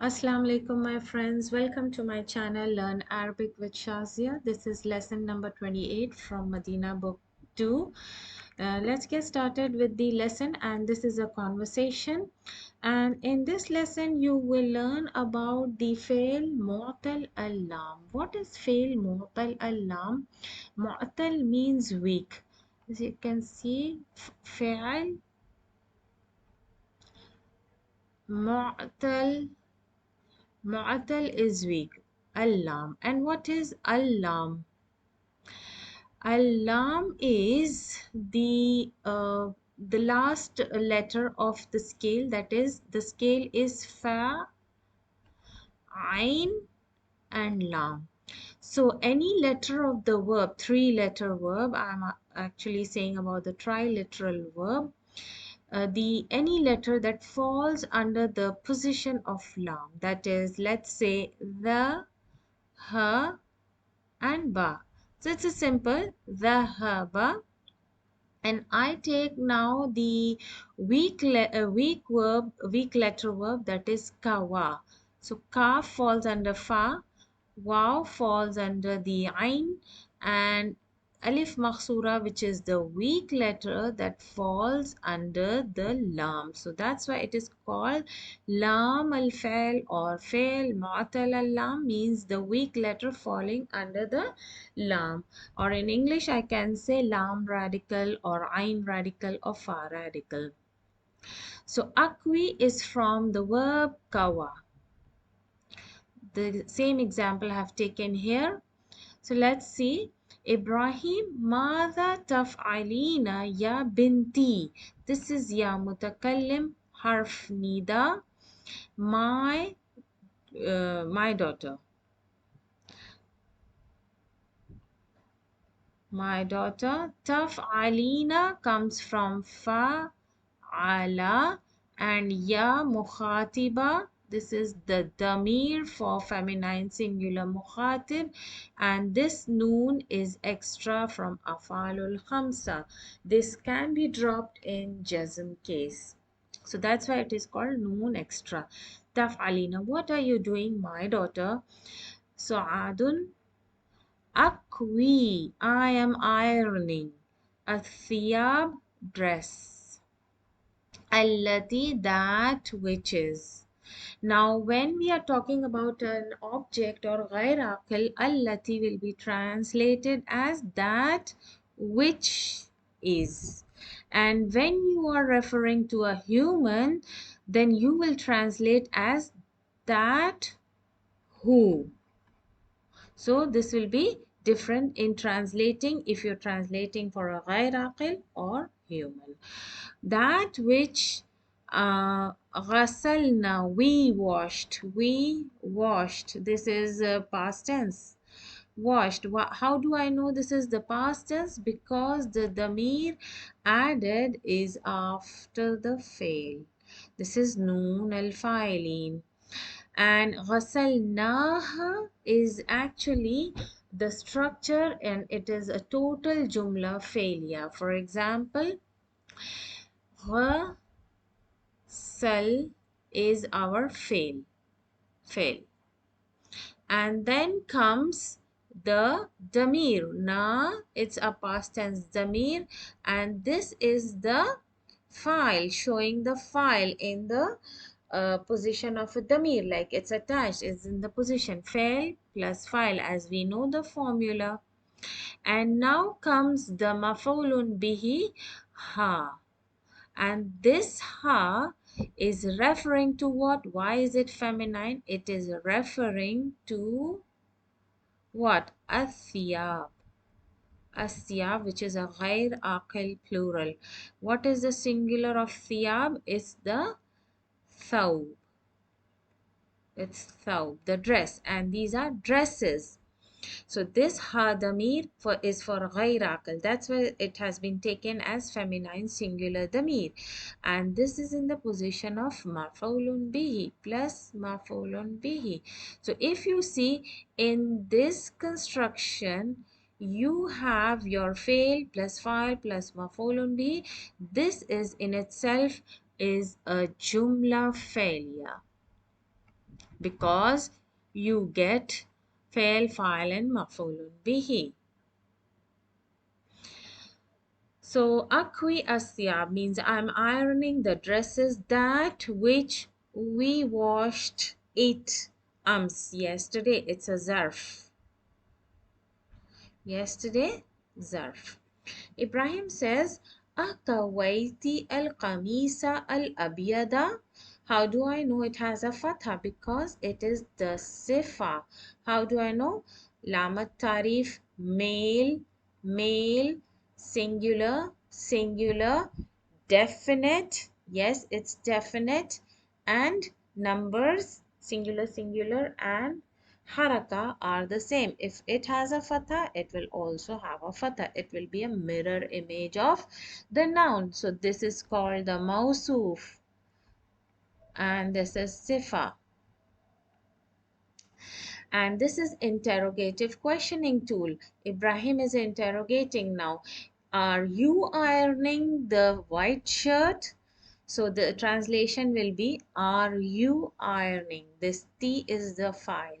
Assalamu alaikum my friends, welcome to my channel Learn Arabic with Shazia. This is lesson number 28 from Madina book 2. Let's get started with the lesson, and this is a conversation, and in this lesson you will learn about the fail mautal al-laam. What is fail mautal al-laam? Mautal means weak. As you can see, fail mautal. Mu'attal is weak. Al-lam. And what is al-lam? Al-lam is the last letter of the scale. That is, the scale is fa, ain, and lam. So any letter of the verb, three-letter verb, I'm actually saying about the triliteral verb, the any letter that falls under the position of lam. That is, let's say the, ha, and ba. So it's a simple dhahaba, and I take now the weak letter verb, that is kawa. So kaf falls under fa, waw falls under the ain, and alif makhsura, which is the weak letter that falls under the lam. So that's why it is called lam al fail or fail mu'tal al lam, means the weak letter falling under the lam. Or in English, I can say lam radical or ain radical or fa radical. So akwi is from the verb kawa. The same example I have taken here. So let's see. Ibrahim, ماذا تفعلين يا بنتي? This is ya mutakallim, harf nida, my daughter. My daughter. Taf'alina comes from fa'ala, and ya mukhatiba. This is the damir for feminine singular mukhatib, and this noon is extra from afalul khamsa. This can be dropped in jazm case. So that's why it is called noon extra. Taf'alina, what are you doing, my daughter? Su'adun, Akwi, I am ironing. Athiyab, dress. Allati, that which is. Now, when we are talking about an object or ghair aqil, allati will be translated as that which is. And when you are referring to a human, then you will translate as that who. So this will be different in translating if you're translating for a ghair aqil or human. That which ghasalna, we washed. This is past tense. Washed. How do I know this is the past tense? Because the damir added is after the fail. This is noon al-fa'ilin. And ghasalnaha is actually the structure, and it is a total jumla failure. For example, ghasal is our fail, and then comes the damir na, it's a past tense damir, and this is the file, showing the file in the position of a damir, like it's attached, is in the position fail plus file, as we know the formula. And now comes the maf'ulun bihi, ha, and this ha is referring to what? Why is it feminine? It is referring to what? Athiyab. Athiyab, which is a ghair aqil plural. What is the singular of thiyab? It's the thawb. It's thawb, the dress, and these are dresses. So this ha damir is for ghair aqil. That's why it has been taken as feminine singular damir, and this is in the position of maf'ulun bihi plus maf'ulun bihi. So if you see in this construction, you have your fail plus file plus maf'ulun bihi. This is in itself is a jumla failure. because you get fail, file, and maf'ulun bihi. So akwi asya means I'm ironing the dresses that which we washed it yesterday. It's a zarf. Yesterday, zarf. Ibrahim says, Akawaiti al Kamisa al Abiyada. How do I know it has a fatha? Because it is the sifa. How do I know? Lamat tarif, male, male, singular, singular, definite. Yes, it's definite. And numbers, singular, singular, and haraka are the same. If it has a fatha, it will also have a fatha. It will be a mirror image of the noun. So this is called the mausuf, and this is sifa. And this is interrogative questioning tool. Ibrahim is interrogating now. Are you ironing the white shirt? So the translation will be, are you ironing? This T is the file.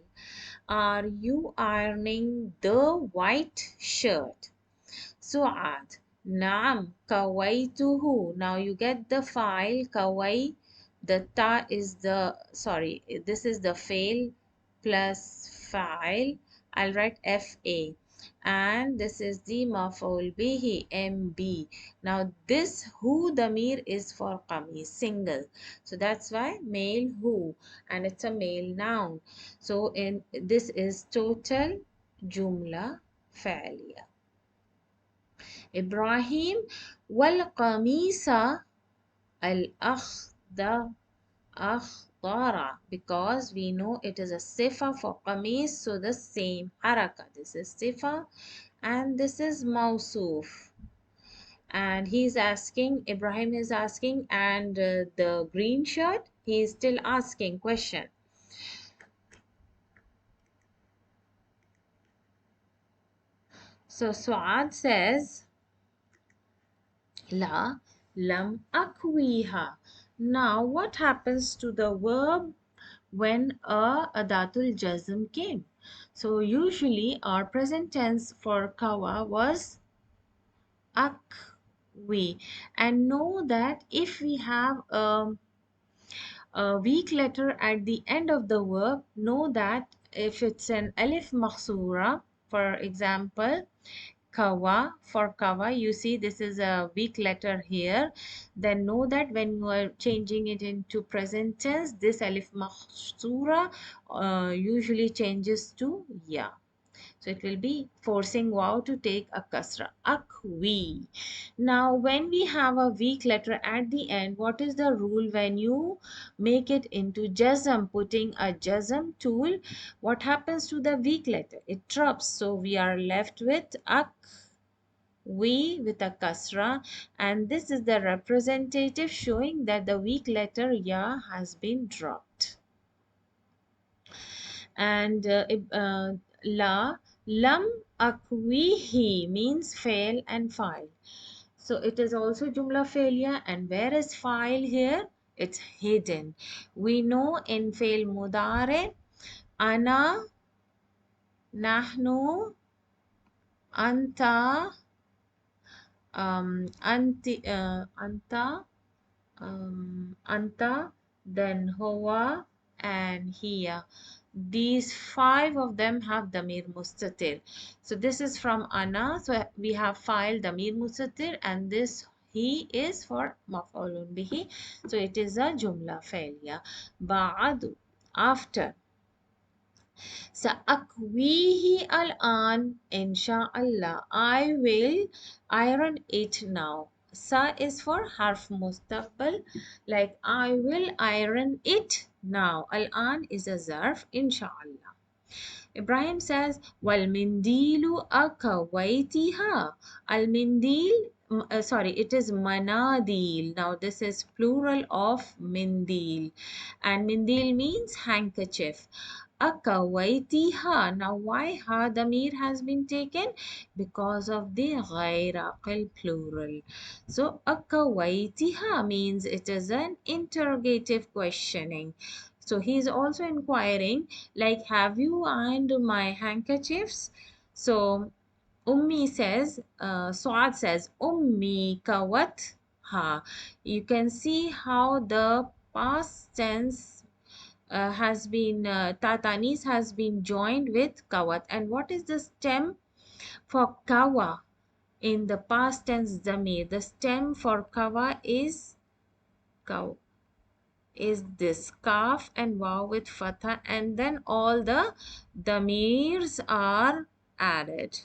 Are you ironing the white shirt? Su'ad. Naam. Kawaituhu. Now you get the file. Kawai. The ta is the, sorry, this is the fail plus file. I'll write FA. And this is the maf'ul bihi, MB. Now this who damir is for qamis, single. So that's why male who, and it's a male noun. So in this is total jumla fa'liya. Ibrahim wal qamisa al akhdara, because we know it is a sifa for qamis, so the same haraka. This is sifa and this is mausuf. And he's asking, Ibrahim is asking, and the green shirt, he is still asking question. So Suad says, La lam akwiha. Now what happens to the verb when a adatul jazm came? So usually our present tense for kawa was akwi. And know that if we have a weak letter at the end of the verb, know that if it's an alif makhsura, for example, kawa, for kawa, you see this is a weak letter here, then know that when you are changing it into present tense, this alif makhsura usually changes to ya. So it will be forcing wow to take a kasra. Akwi. Now, when we have a weak letter at the end, what is the rule when you make it into jazm? Putting a jazm tool, what happens to the weak letter? It drops. So we are left with akwi with a kasra, and this is the representative showing that the weak letter ya has been dropped. And la lam akwihi means fail and file. So it is also jumla failure, and where is file here? It's hidden. We know in fail mudare, ana, nahnu, anta, anta, anta, then huwa, and hiya. These five of them have damir mustatir. So this is from ana. So we have file damir mustatir, and this he is for maf'ulun bihi. So it is a jumla failure. Ba'adu, after. Sa'akwihi al-an, insha'Allah. I will iron it now. Sa is for harf mustaqbal, like I will iron it now. Al-an is a zarf, insha'Allah. Ibrahim says, Wal mindilu akawaitiha. Al mindil, sorry, it is manadil. Now, this is plural of mindil. And mindil means handkerchief. Akawaitiha. Now, why ha damir has been taken? Because of the ghairaqil plural. So, akawaitiha means it is an interrogative questioning. So he's also inquiring, like, have you ironed my handkerchiefs? So Ummi says, Suad says, Ummi kawat ha. You can see how the past tense has been, tatanis has been joined with kawat. And what is the stem for kawa in the past tense zamir? The stem for kawa is kaw, is this kaf and waw with fatha, and then all the damirs are added.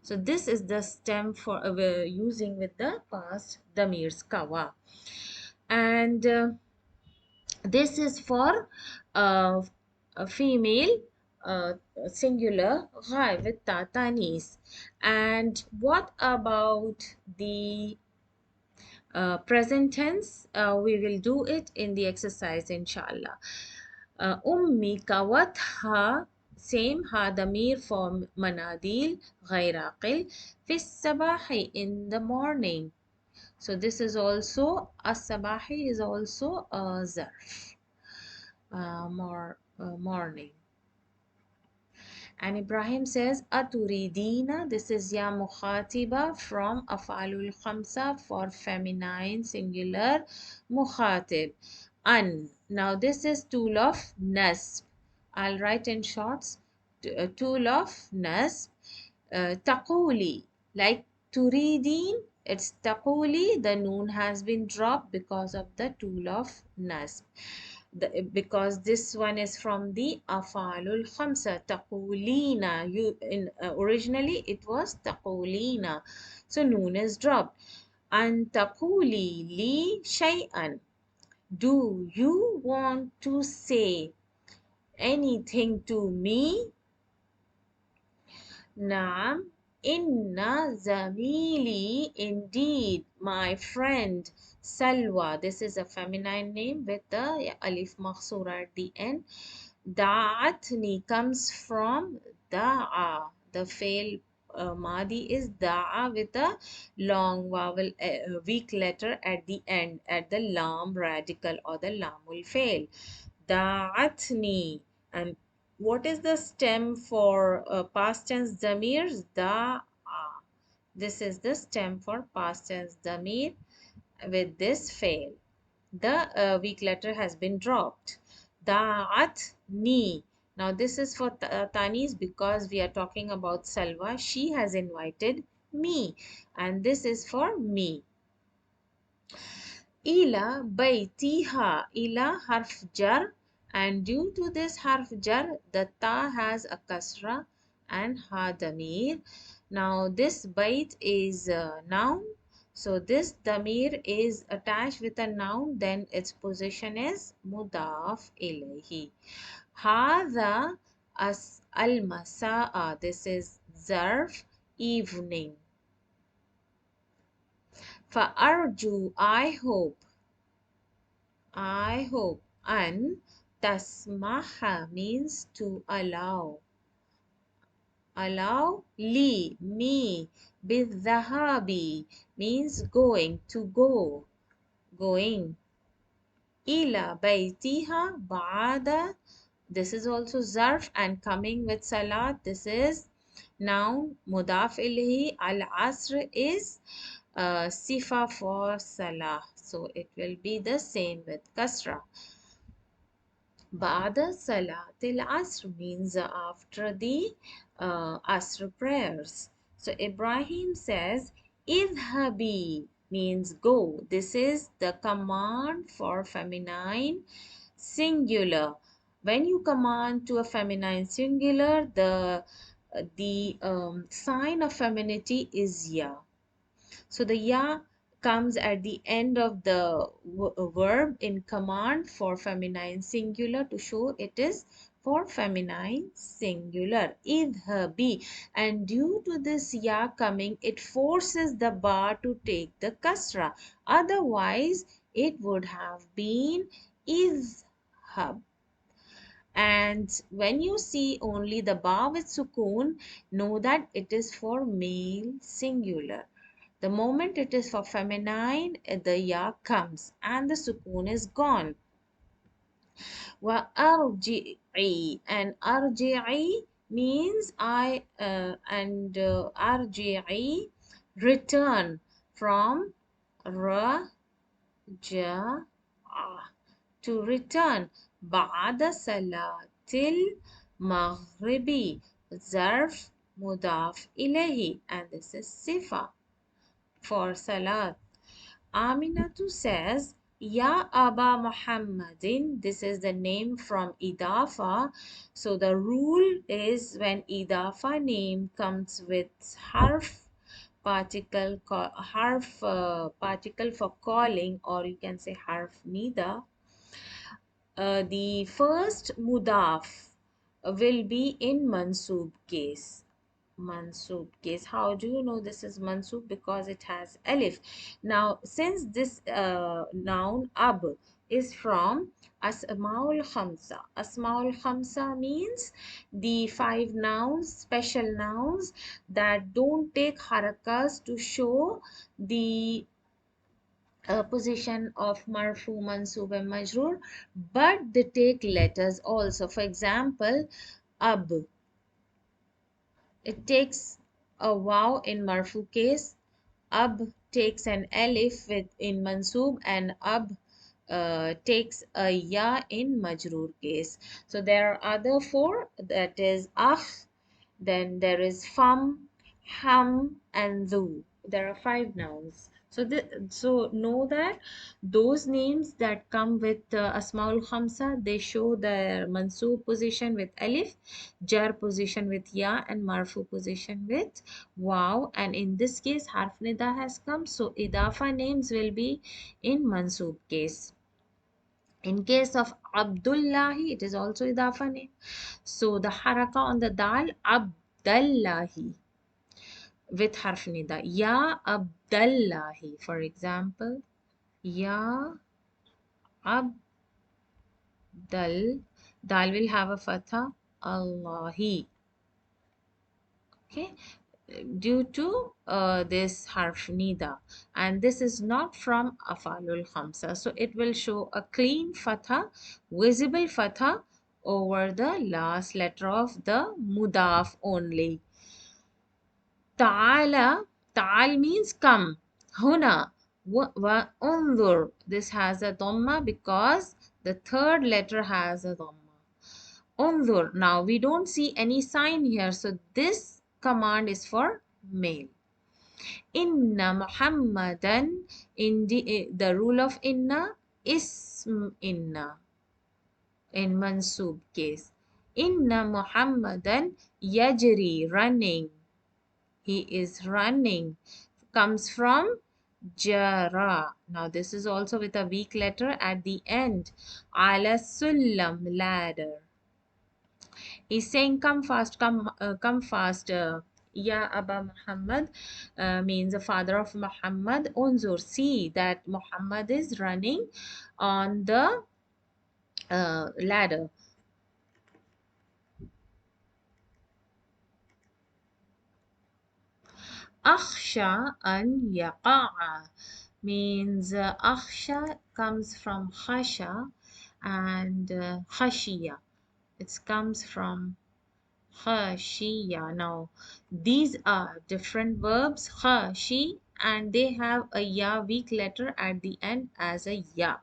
So this is the stem for we're using with the past damirs kawa. And this is for uh, a female uh, singular ghai with tatanis. And what about the present tense? We will do it in the exercise, inshallah. أمي كوتها same ها ضمير for مناديل غير عاقل في الصباح in the morning. So this is also الصباح is also a ظرف, morning. And Ibrahim says, Aturidina. This is Ya Mukhatiba from Afalul Khamsa for feminine singular Mukhatib. An. Now this is tool of Nasb. I'll write in shorts. Tool of Nasb. Taquli. Like Turidin, it's Taquli. The noon has been dropped because of the tool of Nasb. Because this one is from the afalul khamsa taqulina. You in originally it was taqulina, so noon is dropped. An taquli li shay'an. Do you want to say anything to me? Naam, inna zamili, indeed, my friend Salwa. This is a feminine name with the alif makhsura at the end. Da'atni comes from da'a. The fail madi is da'a with a long vowel, weak letter at the end, at the lam radical or the lamul fail. Da'atni. And what is the stem for past tense damirs? Da'a. This is the stem for past tense damir with this fail. The weak letter has been dropped. Da'at ni. Now this is for tanis because we are talking about Salwa. She has invited me, and this is for me. Ila baytiha. Ila harf jar, and due to this harf jar, the ta has a kasra and ha damir. Now this bait is a noun. So this damir is attached with a noun, then its position is mudaf ilayhi. Hadha as al masaa. This is zarf, evening. Fa arju, I hope. And tasmaha means to allow. Allow li, me. Bidhahabi means going, to go, going. Ila baytiha ba'ada. This is also zarf and coming with salat. This is noun mudaf ilayhi. Al asr is sifa for salah. So it will be the same with kasra. Ba'da Salatil Asr means after the Asr prayers. So Ibrahim says, Idhabi means go. This is the command for feminine singular. When you command to a feminine singular, the sign of femininity is ya. So the ya comes at the end of the verb in command for feminine singular to show it is for feminine singular. Idhabi. And due to this ya coming, it forces the ba to take the kasra. Otherwise, it would have been idhab. And when you see only the ba with sukoon, know that it is for male singular. The moment it is for feminine, the ya comes and the sukoon is gone. وأرجعي, and أرجعي means I and أرجعي, return from رجع, to return. بعد صلاة المغرب, ظرف مضاف إليه, and this is صفة for salat. Aminatu says, Ya Aba Muhammadin. This is the name from Idafa. So the rule is when Idafa name comes with harf particle, particle for calling, or you can say harf nida. The first mudaf will be in mansub case. Mansub case. How do you know this is mansub? Because it has alif. Now, since this noun ab is from asmaul khamsa. Asmaul khamsa means the five nouns, special nouns that don't take harakas to show the position of marfu, mansub, and majrur, but they take letters also. For example, ab, it takes a waw in marfu case, ab takes an alif with in mansub, and ab takes a ya in majrur case. So there are other four, that is akh, then there is fam, ham, and dhu. There are five nouns. So know that those names that come with Asmaul Khamsa, they show their mansub position with alif, jar position with ya, and marfu position with wow. And in this case, harf nida has come, so idafa names will be in mansub case. In case of Abdullahi, it is also idafa name. So the haraka on the dal, Abdullahi, with harf nida. Ya Abdullahi, for example. Ya Abdal, dal will have a fatha, Allahi. Okay, due to this harf nida, and this is not from afalul khamsa, so it will show a clean fatha, visible fatha over the last letter of the mudaf only. Ta'ala, ta'al means come. Huna, wa undur, this has a dhamma because the third letter has a dhamma. Undur, now we don't see any sign here, so this command is for male. Inna Muhammadan, in the rule of inna, ism inna in mansub case. Inna Muhammadan yajri, running. He is running. Comes from jara. Now this is also with a weak letter at the end. Ala sullam, ladder. He's saying, come fast, come fast. Ya Aba Muhammad means the father of Muhammad. Unzur, see that Muhammad is running on the ladder. Akhsha an yaqa'a means akhsha comes from khasha and khashiya. It comes from khashiya. Now, these are different verbs, khashi, and they have a ya weak letter at the end as a ya.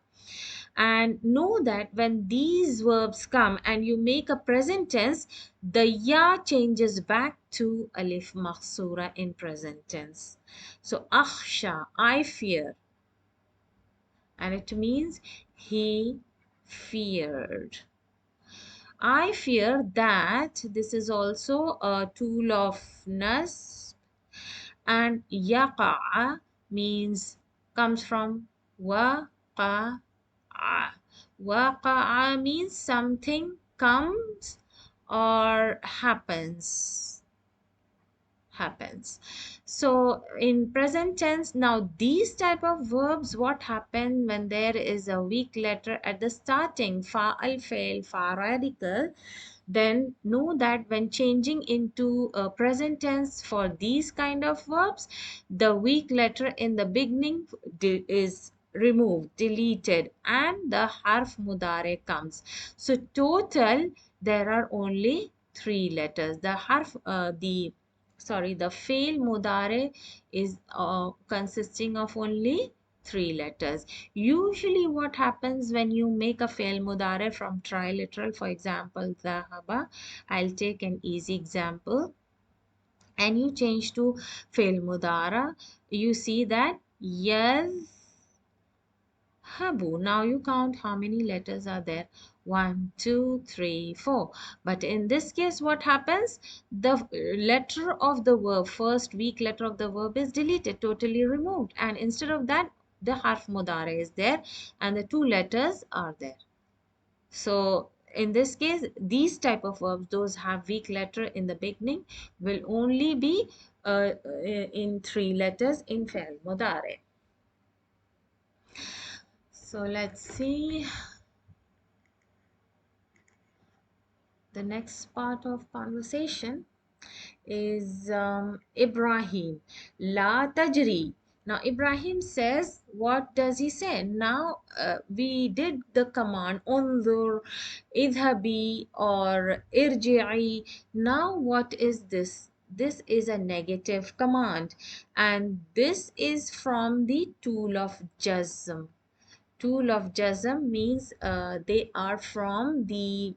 And know that when these verbs come and you make a present tense, the ya changes back to alif maksura in present tense. So, akhsha, I fear, and it means he feared. I fear that, this is also a tool of nas, and yaqa'a means comes from waqa'a. Waqa'a means something comes or happens. So in present tense, now these type of verbs, what happen when there is a weak letter at the starting, fa'al, fail, fa radical, then know that when changing into a present tense for these kind of verbs, the weak letter in the beginning is removed, deleted, and the harf mudare comes. So total there are only three letters. The fail mudare is consisting of only three letters. Usually what happens when you make a fail mudare from triliteral, for example, dhahaba, I'll take an easy example, and you change to fail mudara, you see that yes Habu. Now you count how many letters are there. One, two, three, four. But in this case, what happens? The letter of the verb, first weak letter of the verb is deleted, totally removed. And instead of that, the harf mudare is there and the two letters are there. So in this case, these type of verbs, those have weak letter in the beginning, will only be in three letters in fi'l mudare. So let's see the next part of conversation is Ibrahim. La tajri. Now Ibrahim says, what does he say? Now we did the command unzur, idhabi or irji'i. Now what is this? This is a negative command, and this is from the tool of jazm. Tool of jazm means they are from the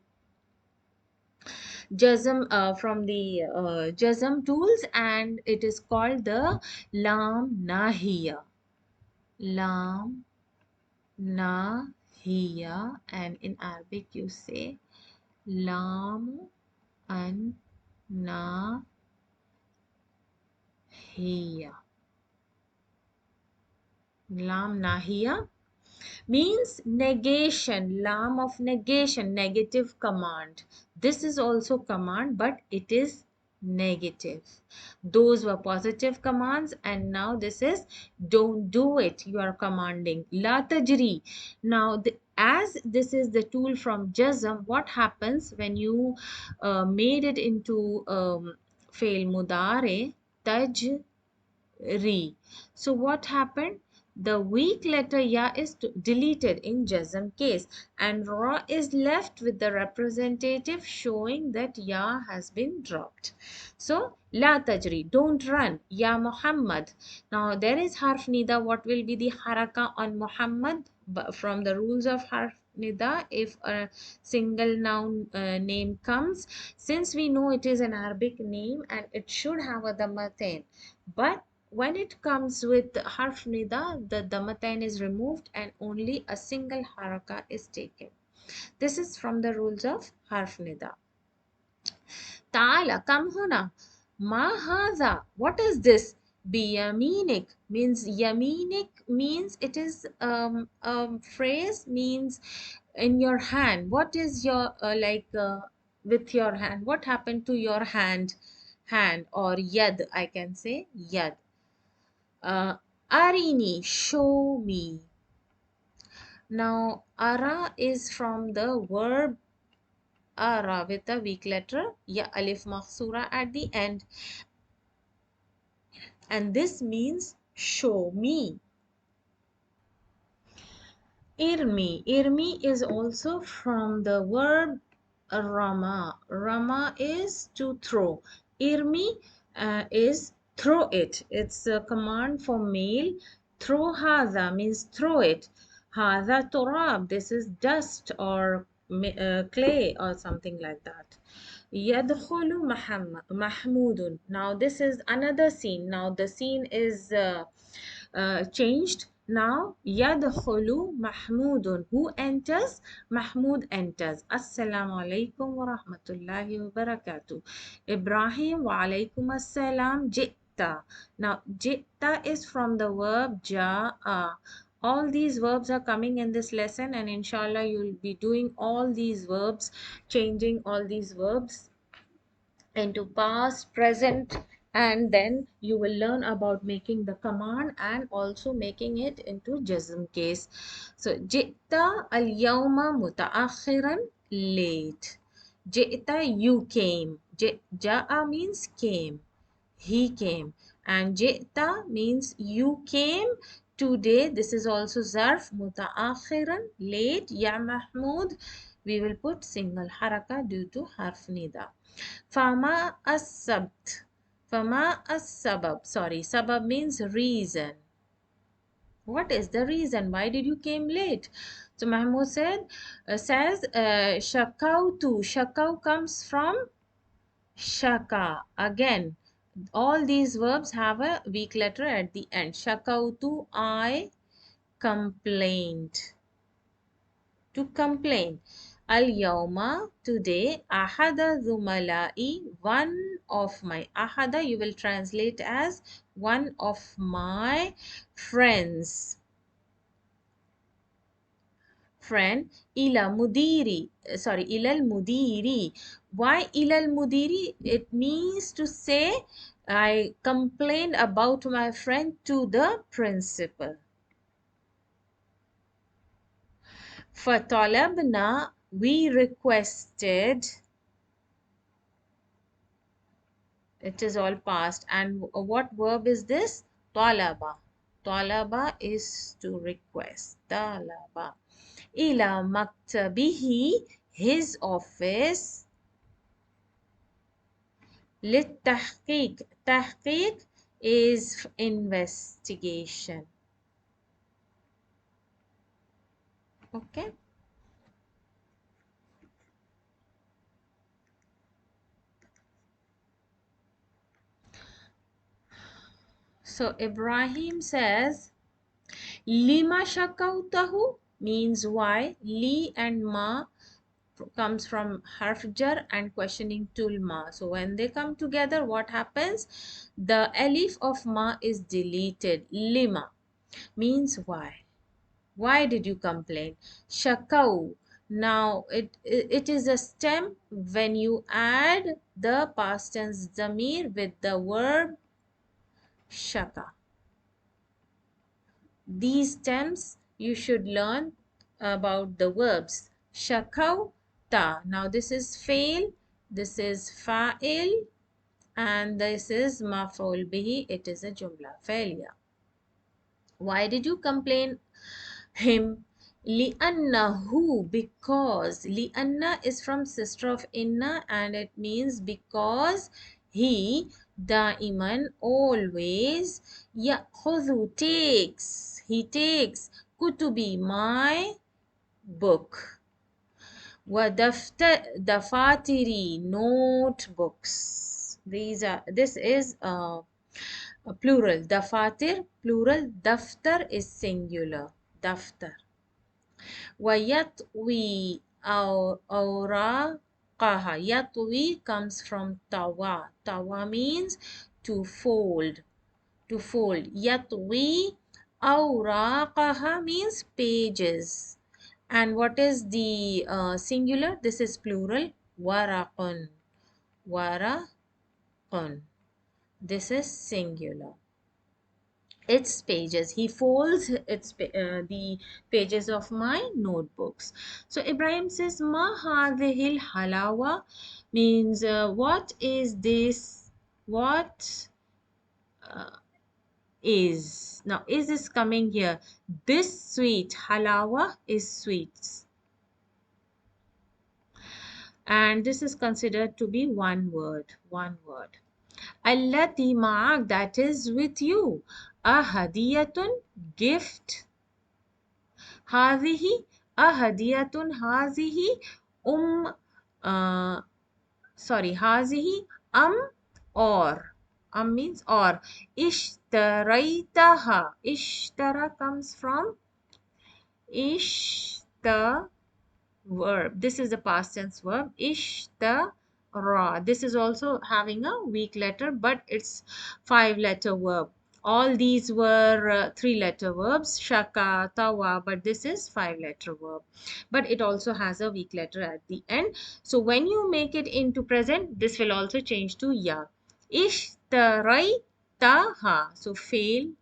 jazm tools, and it is called the laam nahiya. Laam nahiya, and in Arabic you say laam an nahiya. Laam nahiya means negation, lam of negation, negative command. This is also command, but it is negative. Those were positive commands, and now this is don't do it. You are commanding. La tajri. Now, as this is the tool from jazm, what happens when you made it into fail mudare? Taj re. So what happened? The weak letter ya is deleted in jazm case, and ra is left with the representative showing that ya has been dropped. So la tajri, don't run. Ya Muhammad. Now there is harf nida. What will be the haraka on Muhammad? From the rules of harf nida, if a single noun name comes, since we know it is an Arabic name and it should have a dhammatain, but when it comes with harf nida, the dhammatain is removed and only a single haraka is taken. This is from the rules of harf nida. Ta'ala, come huna. Ma hadha. What is this? Biyaminik means yaminik means it is phrase means in your hand. What is your with your hand? What happened to your hand? Hand or yad, I can say yad. Arini, show me. Now, ara is from the verb ara with a weak letter, ya alif makhsura at the end. And this means show me. Irmi. Irmi is also from the verb rama. Rama is to throw. Irmi is throw it. It's a command for male. Throw hadha means throw it. Hadha turab. This is dust or clay or something like that. Yadkhulu Mahmudun. Now this is another scene. Now the scene is changed. Now Yadkhulu Mahmudun. Who enters? Mahmud enters. Assalamu alaikum wa rahmatullahi wa barakatuh. Ibrahim wa alaikum assalam. Jitta. Now jitta is from the verb ja'a. All these verbs are coming in this lesson, and inshallah you'll be doing all these verbs, changing all these verbs into past, present, and then you will learn about making the command and also making it into jazm case. So jitta al yawma mutaakhiran, late. Jitta, you came. Ja'a means came, he came, and jitta means you came today. This is also zarf mutaakhiran, late. Ya Mahmoud, we will put single haraka due to harf nida. Fama as-sabt. Fama as-sabab. Sorry, sabab means reason. What is the reason? Why did you came late? So Mahmoud says shakautu. Shakau comes from shaka. Again, all these verbs have a weak letter at the end. Shakautu, I complained. To complain. Al yawma, today. Ahada zumalai, one of my. Ahada you will translate as one of my friends. Friend. Ila mudiri. Sorry, ilal mudiri. Why ilal mudiri? It means to say I complained about my friend to the principal. فطلبنا, we requested. It is all past. And what verb is this? Talaba. Talaba is to request. Talaba. Ila maktabihi, his office. للتحقيق. تحقيق is investigation. Okay. So Ibrahim says, Lima shakautahu means why. Li and ma comes from harf jar and questioning tool ma. So when they come together, what happens? The alif of ma is deleted. Lima means why. Why did you complain? Shakau. Now it is a stem when you add the past tense zamir with the verb shaka. These stems you should learn about the verbs. Shakau ta. Now this is fail, this is fa'il, and this is maf'ul bihi. It is a jumla failure. Why did you complain him? Li'annahu, because. Li'anna is from sister of inna and it means because he da'iman always ya'khudhu takes. He takes kutubi, my book. Wa dafatiri, notebooks. This is a plural. Dafatir plural, daftar is singular. Daftar. وَيَطْوِي أَوْرَاقَهَا. Yatwi comes from tawa. Tawa means to fold. To fold. Yatwi أَوْرَاقَهَا means pages. And what is the singular? This is plural. Waraqun. Waraqun. This is singular. Its pages. He folds the pages of my notebooks. So Ibrahim says, Ma hadhil halawa means what is this? What is? Now, is this coming here? This sweet halawa is sweets. And this is considered to be one word. One word. Allati ma'ak, that is with you. Ahadiyatun, gift. هذه أهدية هذه sorry هذه or means or اشتريتها اشترى comes from اشترى verb. This is the past tense verb. Ishtara. This is also having a weak letter, but it's 5-letter verb. All these were 3-letter verbs, shaka, tawa, but this is 5-letter verb. But it also has a weak letter at the end. So when you make it into present, this will also change to ya. Ishtaraytaha. So fail,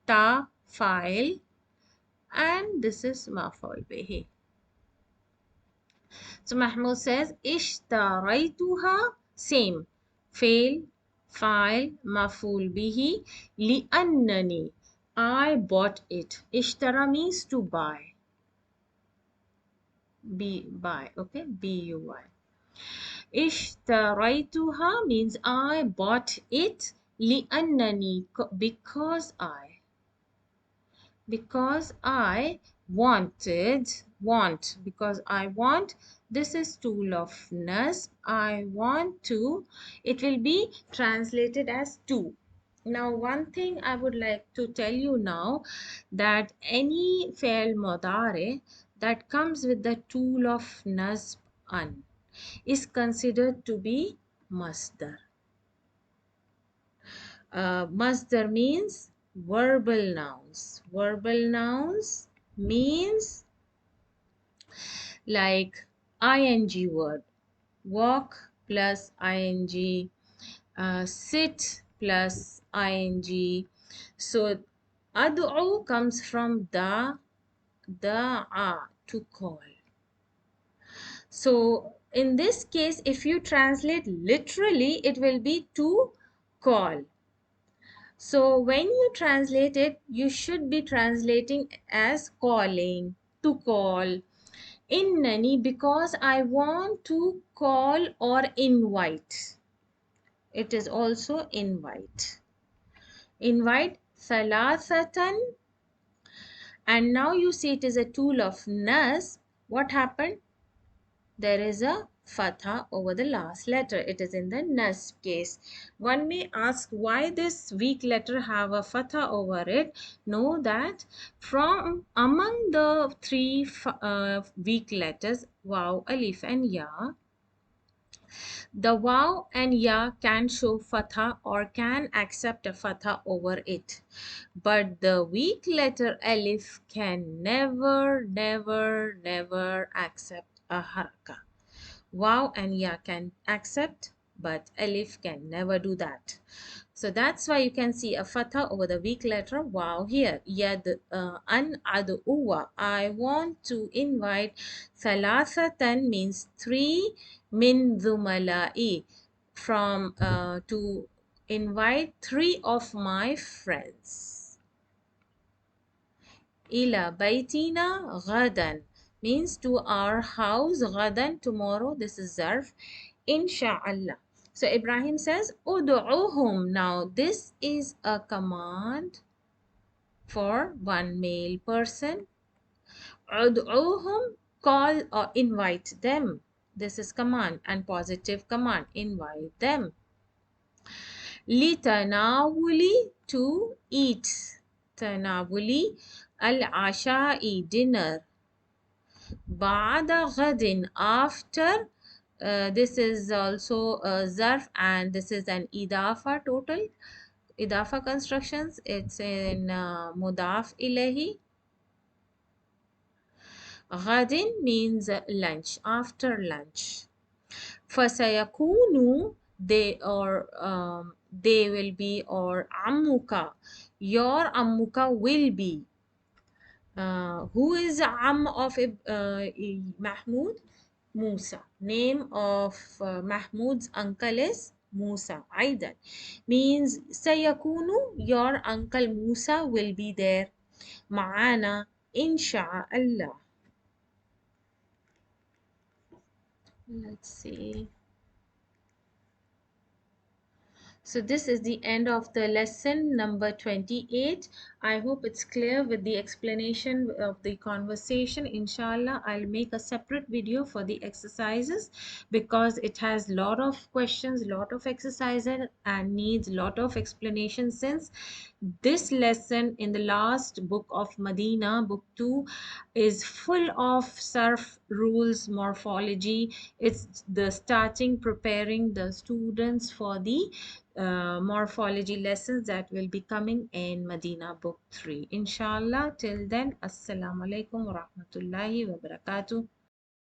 ta, file, and this is maf'ul bihi. So Mahmoud says, Ishtaraytuha, same. Fail, file, maful bihi, li'annani. I bought it. Ishtara means to buy. Buy. Okay. B-U-Y. Ishtaraytuha means I bought it. Li'annani because I because I want, this is tool of nasb. I want to, it will be translated as to. Now one thing I would like to tell you now, that any fi'l mudare that comes with the tool of nasb an is considered to be masdar. Masdar means verbal nouns. Verbal nouns means like ing word, walk plus ing, sit plus ing. So ad'u comes from da'a, to call. So in this case, if you translate literally, it will be to call. So when you translate it, you should be translating as calling, to call. Innani, because I want to call or invite. It is also invite. Invite thalathatan. And now you see it is a tool of nas. What happened? There is a fatha over the last letter. It is in the nasb case. One may ask why this weak letter have a fatha over it. Know that from among the three weak letters, waw, alif and ya, the waw and ya can show fatha or can accept a fatha over it. But the weak letter alif can never accept a haraka. Waw and ya can accept, but alif can never do that. So that's why you can see a fatha over the weak letter waw here. Yad an ad'uwa. I want to invite. Thalathatan means three. Min dhumala'i, from to invite three of my friends. Ila baitina ghadan means to our house. Ghadan, tomorrow. This is zarf. Insha'Allah. So Ibrahim says, Udu'uhum. Now this is a command for one male person. Udu'uhum, call or invite them. This is command and positive command. Invite them. Litanawuli, to eat. Tanawuli al-asha'i, dinner. Ba'da ghadin, after. This is also a zarf and this is an idafa total. Idafa constructions. It's in mudaf ilahi. Ghadin means lunch, after lunch. Fasayakunu, they will be, or ammuka, your ammuka will be. Who is Am of Mahmud? Musa. Name of Mahmud's uncle is Musa. Aidan means Sayakunu, your uncle Musa will be there. Ma'ana, Insha'Allah. Let's see. So this is the end of the lesson number 28. I hope it's clear with the explanation of the conversation. Inshallah, I'll make a separate video for the exercises because it has lot of questions, lot of exercises and needs lot of explanation, since this lesson in the last book of Madina, book 2, is full of sarf rules, morphology. It's the starting preparing the students for the morphology lessons that will be coming in Madina book 3. Inshallah, till then, assalamu alaikum wa rahmatullahi wa barakatuh.